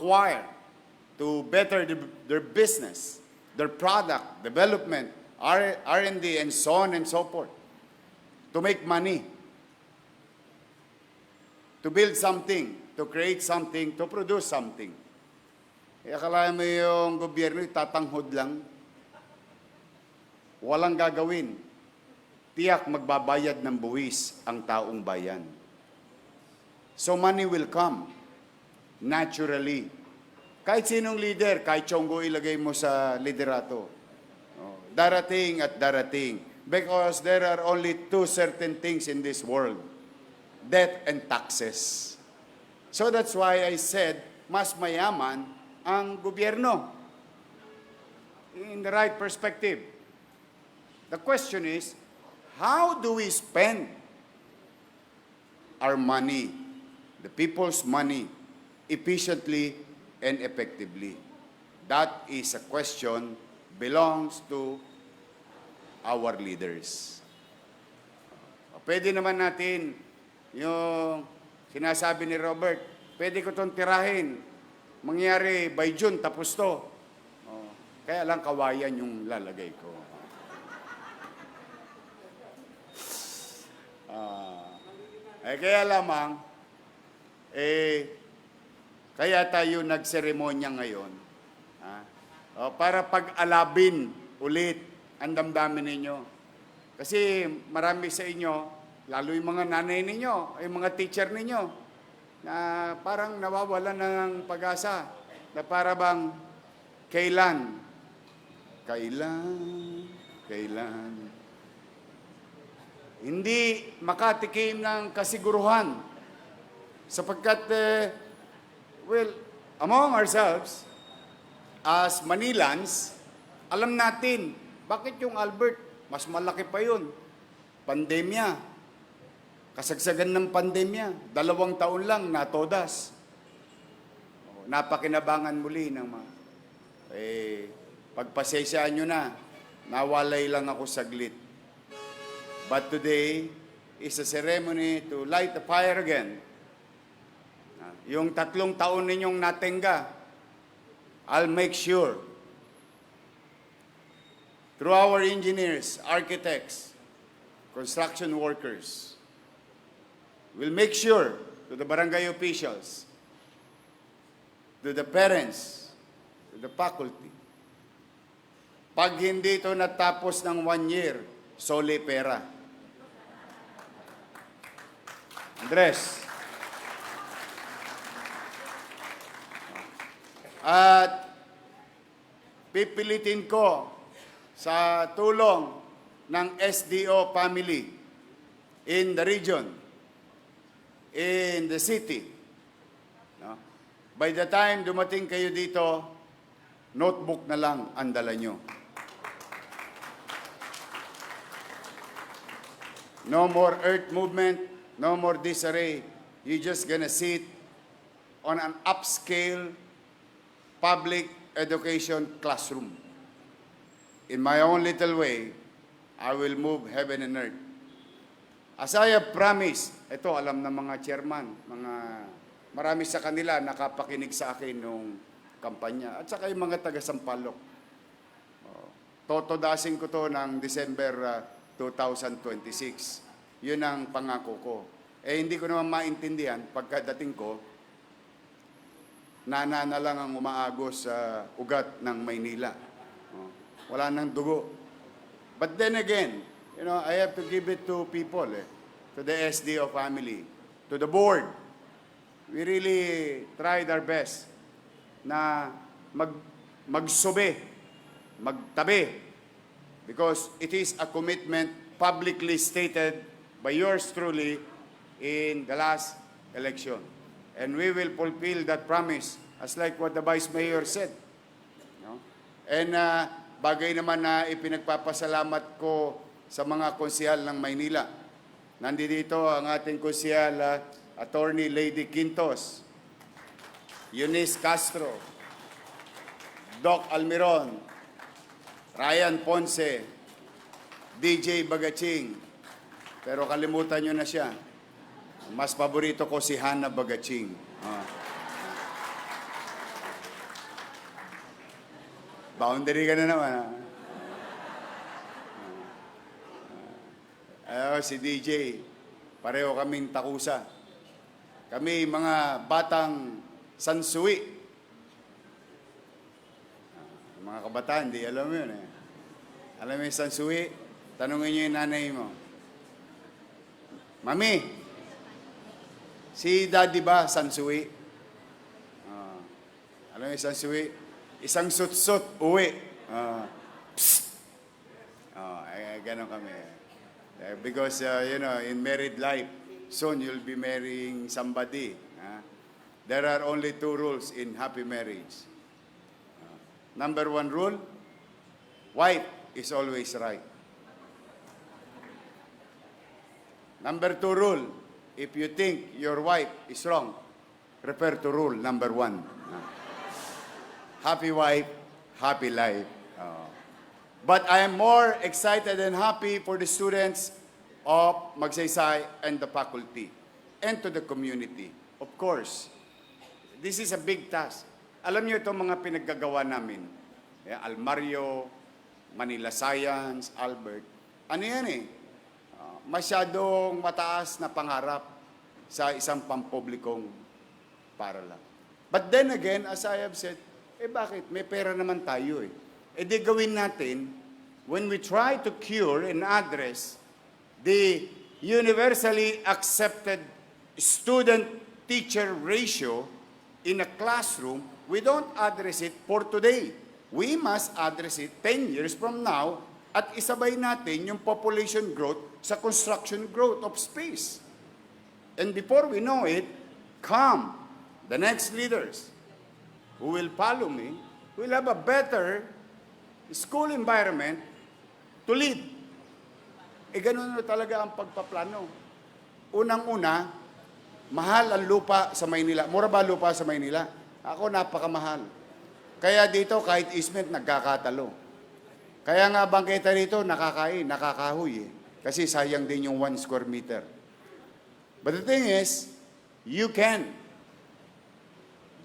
acquire, to better their business, their product, development, R&D, and so on and so forth. To make money. To build something, to create something, to produce something. Akalain mo yung gobyerno, tatanghod lang. Walang gagawin. Tiyak magbabayad ng buwis ang taong bayan. So money will come naturally. Kahit sinong leader, kahit Chongo ilagay mo sa liderato. Darating at darating. Because there are only two certain things in this world. Death and taxes. So that's why I said, mas mayaman ang gobyerno. In the right perspective. The question is, how do we spend our money, the people's money, efficiently and effectively? That is a question belongs to our leaders. Pwede naman natin, yung sinasabi ni Robert, pwede ko itong tirahin. Mangyari by June, tapos to. Kaya lang kawayan yung lalagay ko. Kaya lamang, kaya tayo nagseremonya ngayon. Para pag-alabin ulit ang damdamin ninyo. Kasi marami sa inyo, lalo yung mga nanay ninyo, yung mga teacher ninyo, na parang nawawalan ng pag-asa. Na para bang, kailan? Hindi makatikim ng kasiguruhan. Sapagkat, among ourselves, as Manilans, alam natin, bakit yung Albert, mas malaki pa yun. Pandemya. Kasagsagan ng pandemya. 2 taon lang, natodas. Napakinabangan muli ng mga, pagpasensyaan nyo na, nawalay lang ako saglit. But today is a ceremony to light the fire again. Yung 3 taon ninyong natenga, I'll make sure through our engineers, architects, construction workers, we'll make sure to the barangay officials, to the parents, to the faculty, pag hindi ito natapos ng 1 year, sole pera. Andres. At pipilitin ko sa tulong ng SDO family in the region, in the city. No? By the time dumating kayo dito, notebook na lang ang dala nyo. No more earth movement, no more disarray. You're just gonna sit on an upscale public education classroom. In my own little way, I will move heaven and earth. As I have promised, ito alam ng mga chairman, marami sa kanila nakapakinig sa akin nung kampanya, at saka yung mga taga-Sampaloc. Totodasin ko to ng December 2026. Yun ang pangako ko. Hindi ko naman maintindihan pagkadating ko, nana na lang ang umaagos sa ugat ng Maynila. Wala nang dugo. But then again, I have to give it to people, to the SDO family, to the board. We really tried our best na magsobe, magtabi, because it is a commitment publicly stated by yours truly in the last election. And we will fulfill that promise, as like what the Vice Mayor said. No? And bagay naman na ipinagpapasalamat ko sa mga konsehal ng Maynila. Nandito ang ating konsehal, Attorney Lady Quintos, Eunice Castro, Doc Almiron, Ryan Ponce, DJ Bagaching. Pero kalimutan nyo na siya. Mas paborito ko si Hannah Bagaching. Boundary ka na naman. Si DJ, pareho kaming takusa. Kami mga batang sansui. Mga kabataan, di alam mo yun eh. Alam mo yung sansui? Tanungin niyo yung nanay mo. Mami, si daddy ba sansui? Alam mo yung sansui? Isang sut-sut, uwi. Ganon kami. Because, in married life, soon you'll be marrying somebody. There are only two rules in happy marriage. Number one rule, wife is always right. Number two rule, if you think your wife is wrong, refer to rule number one. Happy wife, happy life. But I am more excited and happy for the students of Magsaysay and the faculty and to the community. Of course, this is a big task. Alam niyo itong mga pinaggagawa namin. Almario, Manila Science, Albert. Ano yan eh? Masyadong mataas na pangarap sa isang pampublikong paaralan. But then again, as I have said, bakit? May pera naman tayo eh. Di gawin natin, when we try to cure and address the universally accepted student-teacher ratio in a classroom, we don't address it for today. We must address it 10 years from now at isabay natin yung population growth sa construction growth of space. And before we know it, come the next leaders who will follow me, will have a better school environment to lead. Ganun na talaga ang pagpaplano. Unang-una, mahal ang lupa sa Maynila. Mura ba lupa sa Maynila? Ako, napakamahal. Kaya dito, kahit easement, nagkakatalo. Kaya nga bangketa dito, nakakahoy eh. Kasi sayang din yung 1 square meter. But the thing is, you can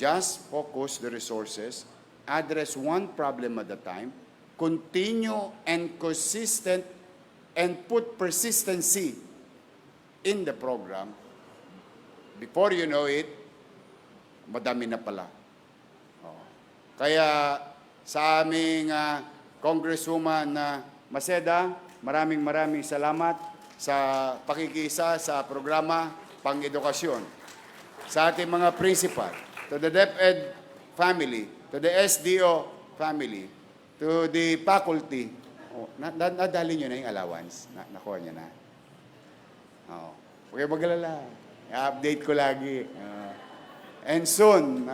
just focus the resources, address one problem at a time, continue and consistent and put persistency in the program. Before you know it, madami na pala. Kaya sa aming Congresswoman Maceda, maraming salamat sa pakikisa sa programa pang-edukasyon. Sa ating mga principal, to the DepEd family, to the SDO family, to the faculty. Nadali nyo na yung allowance. Nakuha nyo na. Huwag magalala. I-update ko lagi. And soon,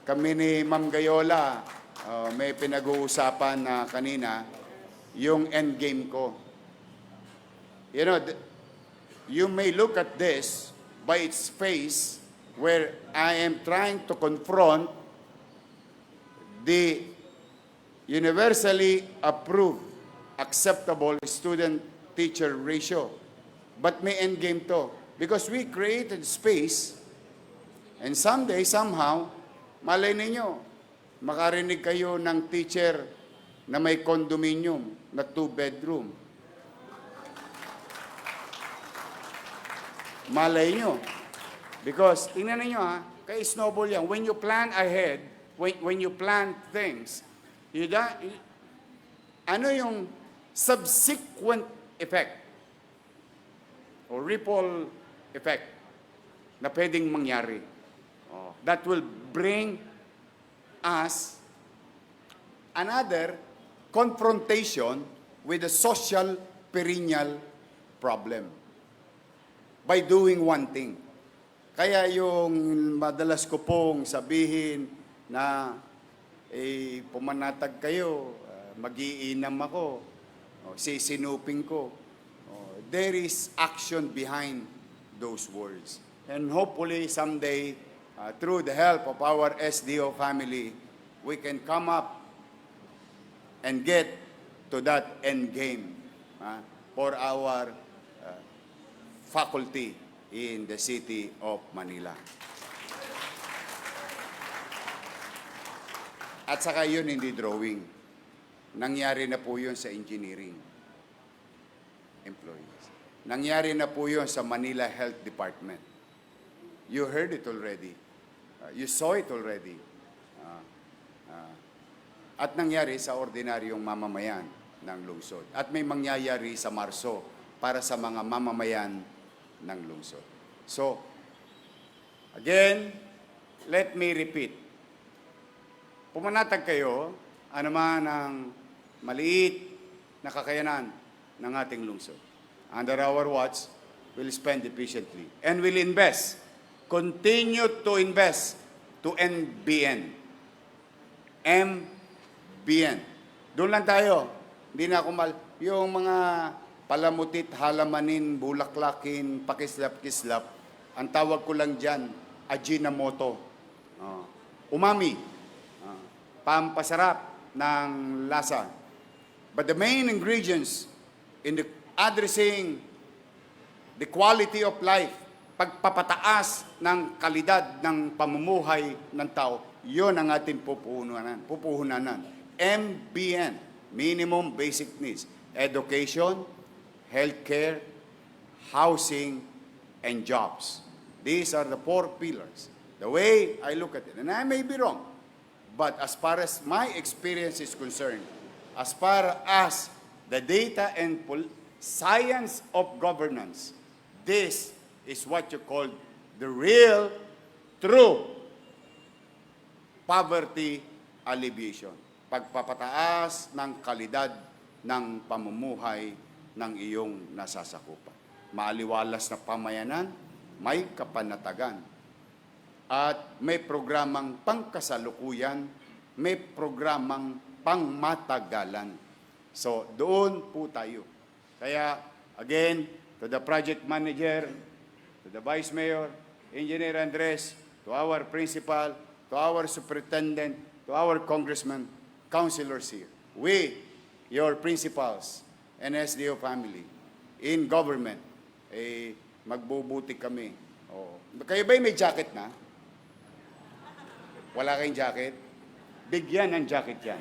kami ni Ma'am Gayola, may pinag-uusapan na kanina, yung endgame ko. You know, you may look at this by its face where I am trying to confront the universally approved, acceptable student-teacher ratio. But may endgame to. Because we created space, and someday, somehow, malay ninyo, makarinig kayo ng teacher na may condominium na 2-bedroom. Malay nyo. Because, tingnan ninyo kay snowball yan. When you plan ahead, when you plan things, ano yung subsequent effect or ripple effect na pwedeng mangyari? That will bring us another confrontation with the social perennial problem by doing one thing. Kaya yung madalas ko pong sabihin na pumanatag kayo, mag-iinam ako, sisinupin ko. There is action behind those words. And hopefully someday, through the help of our SDO family, we can come up and get to that end game for our faculty in the city of Manila. At saka yun hindi drawing. Nangyari na po yun sa engineering employees. Nangyari na po yun sa Manila Health Department. You heard it already. You saw it already. At nangyari sa ordinaryong mamamayan ng lungsod. At may mangyayari sa Marso para sa mga mamamayan ng lungsod. So, again, let me repeat. Pumanatag kayo, ano man ang maliit na kakayanan ng ating lungsod. Under our watch, we'll spend efficiently and we'll invest. Continue to invest to NBN. MBN. Doon lang tayo. Hindi na ako yung mga palamutit, halamanin, bulaklakin, pakislap-kislap, ang tawag ko lang dyan, Ajinomoto. Umami. Pampasarap ng lasa. But the main ingredients in the addressing the quality of life, pagpapataas ng kalidad ng pamumuhay ng tao, yun ang ating pupuhunanan. MBN, Minimum Basic Needs. Education, healthcare, housing, and jobs. These are the 4 pillars. The way I look at it, and I may be wrong, but as far as my experience is concerned, as far as the data and science of governance, this is what you call the real, true poverty alleviation. Pagpapataas ng kalidad ng pamumuhay ng iyong nasasakupan. Maaliwalas na pamayanan, may kapanatagan, at may programang pangkasalukuyan, may programang pangmatagalan. So, doon po tayo. Kaya, again, to the project manager, to the vice mayor, Engineer Andres, to our principal, to our superintendent, to our congressman, councilors here. We, your principals, and SDO family, in government, magbubuti kami. Oh. Kayo ba'y may jacket na? Wala kayong jacket? Bigyan ng jacket yan.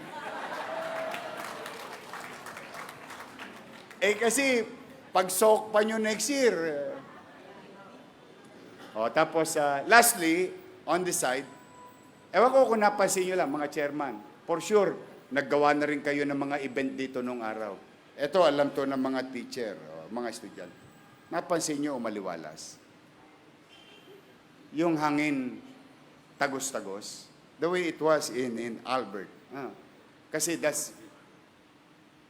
Kasi, pag soak pa nyo next year. Tapos, lastly, on the side, ewan ko kung napansin nyo lang, mga chairman, for sure, naggawa na rin kayo ng mga event dito nung araw. Ito, alam to ng mga teacher, mga estudyante. Napansin nyo, maliwalas. Yung hangin, tagos-tagos, the way it was in Albert. Kasi that's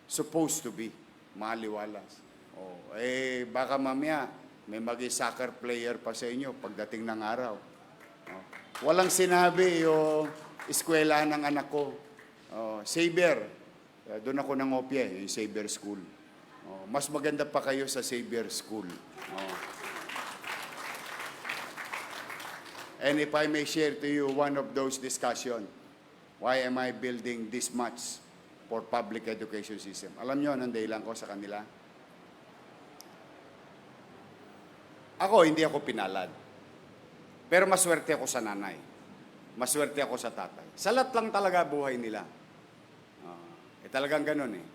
supposed to be maliwalas. Baka mamaya, may soccer player pa sa inyo pagdating ng araw. Walang sinabi yung eskwela ng anak ko. Xavier, doon ako nangopya, yung Xavier School. Mas maganda pa kayo sa Xavier School. And if I may share to you one of those discussion, why am I building this much for public education system? Alam nyo, anong dahilan ko sa kanila? Ako, hindi ako pinalad. Pero maswerte ako sa nanay. Maswerte ako sa tatay. Salat lang talaga buhay nila. Talagang ganun eh.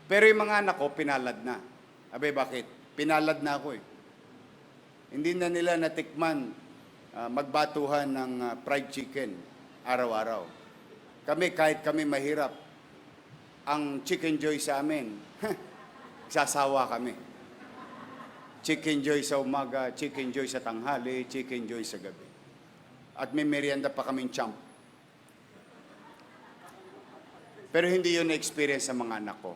Pero yung mga anak ko, pinalad na. Abe, bakit? Pinalad na ako eh. Hindi na nila natikman magbatuhan ng fried chicken araw-araw. Kami, kahit kami mahirap, ang Chicken Joy sa amin, sasawa kami. Chicken Joy sa umaga, Chicken Joy sa tanghali, Chicken Joy sa gabi. At may merienda pa kaming champ. Pero hindi yun na-experience sa mga anak ko.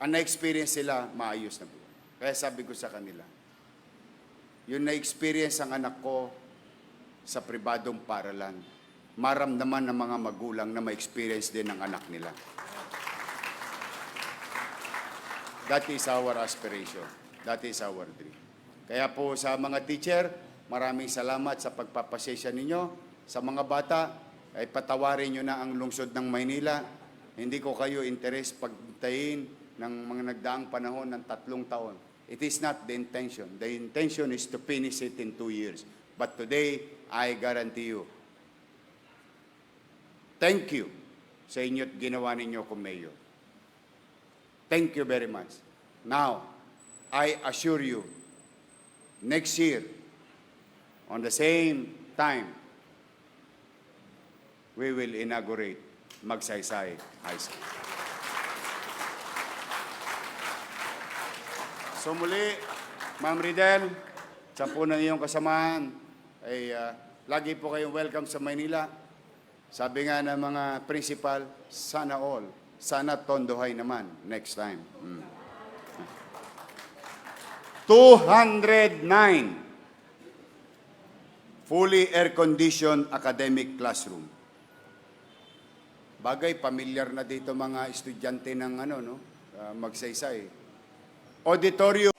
Ang na-experience sila, maayos na buhay. Kaya sabi ko sa kanila, yun na-experience ang anak ko sa pribadong paralan. Maramdaman ng mga magulang na ma-experience din ng anak nila. That is our aspiration. That is our dream. Kaya po sa mga teacher, maraming salamat sa pagpapasensya ninyo. Sa mga bata, ay patawarin nyo na ang lungsod ng Maynila. Hindi ko kayo interes pagtayin ng mga nagdaang panahon ng 3 taon. It is not the intention. The intention is to finish it in 2 years. But today, I guarantee you, thank you sa inyo't ginawa ninyo kung mayor. Thank you very much. Now, I assure you, next year, on the same time, we will inaugurate Magsaysay High School. So muli, Ma'am Ridel, sa po ng iyong kasamahan, ay lagi po kayong welcome sa Maynila. Sabi nga ng mga principal, sana all, sana tondohay naman next time. 209 fully air-conditioned academic classroom. Bagay, pamilyar na dito mga estudyante ng Magsaysay. Auditorium.